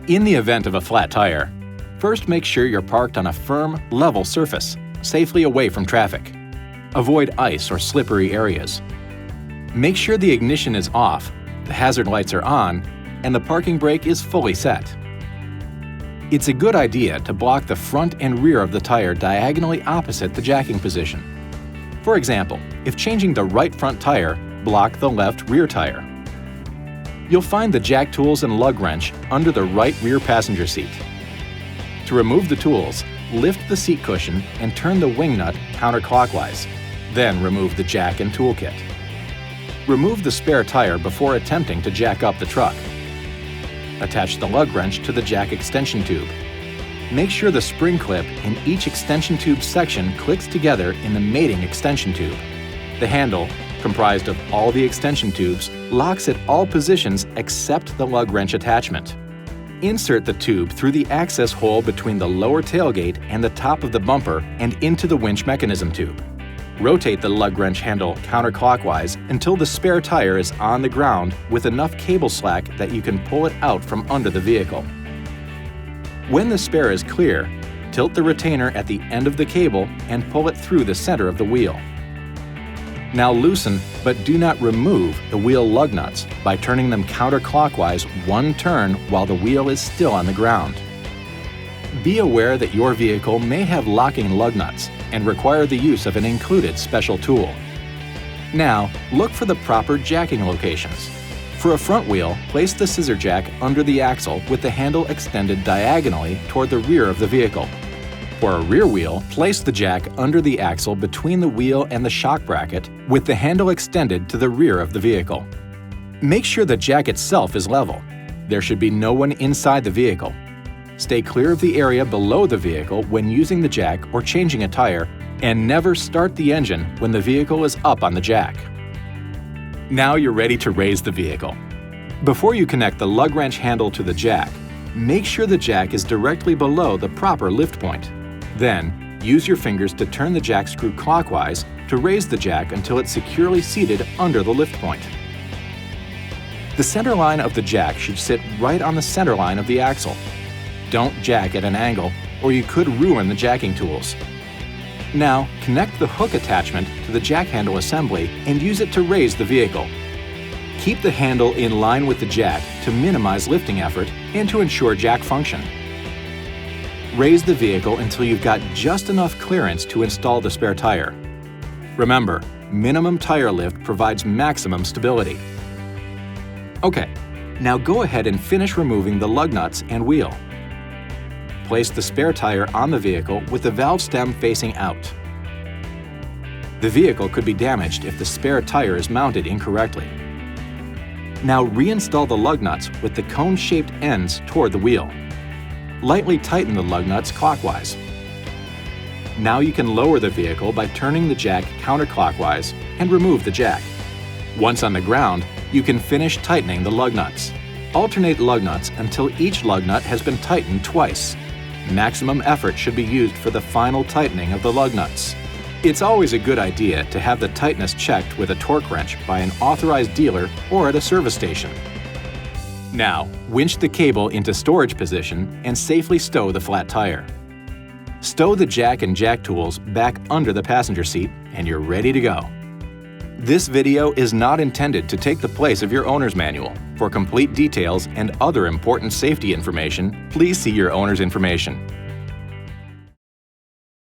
In the event of a flat tire, first make sure you're parked on a firm, level surface, safely away from traffic. Avoid ice or slippery areas. Make sure the ignition is off, the hazard lights are on, and the parking brake is fully set. It's a good idea to block the front and rear of the tire diagonally opposite the jacking position. For example, if changing the right front tire, block the left rear tire. You'll find the jack tools and lug wrench under the right rear passenger seat. To remove the tools, lift the seat cushion and turn the wing nut counterclockwise. Then remove the jack and toolkit. Remove the spare tire before attempting to jack up the truck. Attach the lug wrench to the jack extension tube. Make sure the spring clip in each extension tube section clicks together in the mating extension tube. The handle, comprised of all the extension tubes, locks at all positions except the lug wrench attachment. Insert the tube through the access hole between the lower tailgate and the top of the bumper and into the winch mechanism tube. Rotate the lug wrench handle counterclockwise until the spare tire is on the ground with enough cable slack that you can pull it out from under the vehicle. When the spare is clear, tilt the retainer at the end of the cable and pull it through the center of the wheel. Now loosen, but do not remove, the wheel lug nuts by turning them counterclockwise one turn while the wheel is still on the ground. Be aware that your vehicle may have locking lug nuts and require the use of an included special tool. Now, look for the proper jacking locations. For a front wheel, place the scissor jack under the axle with the handle extended diagonally toward the rear of the vehicle. For a rear wheel, place the jack under the axle between the wheel and the shock bracket with the handle extended to the rear of the vehicle. Make sure the jack itself is level. There should be no one inside the vehicle. Stay clear of the area below the vehicle when using the jack or changing a tire, and never start the engine when the vehicle is up on the jack. Now you're ready to raise the vehicle. Before you connect the lug wrench handle to the jack, make sure the jack is directly below the proper lift point. Then, use your fingers to turn the jack screw clockwise to raise the jack until it's securely seated under the lift point. The center line of the jack should sit right on the center line of the axle. Don't jack at an angle, or you could ruin the jacking tools. Now, connect the hook attachment to the jack handle assembly and use it to raise the vehicle. Keep the handle in line with the jack to minimize lifting effort and to ensure jack function. Raise the vehicle until you've got just enough clearance to install the spare tire. Remember, minimum tire lift provides maximum stability. Okay, now go ahead and finish removing the lug nuts and wheel. Place the spare tire on the vehicle with the valve stem facing out. The vehicle could be damaged if the spare tire is mounted incorrectly. Now reinstall the lug nuts with the cone-shaped ends toward the wheel. Lightly tighten the lug nuts clockwise. Now you can lower the vehicle by turning the jack counterclockwise and remove the jack. Once on the ground, you can finish tightening the lug nuts. Alternate lug nuts until each lug nut has been tightened twice. Maximum effort should be used for the final tightening of the lug nuts. It's always a good idea to have the tightness checked with a torque wrench by an authorized dealer or at a service station. Now, winch the cable into storage position and safely stow the flat tire. Stow the jack and jack tools back under the passenger seat and you're ready to go. This video is not intended to take the place of your owner's manual. For complete details and other important safety information, please see your owner's information.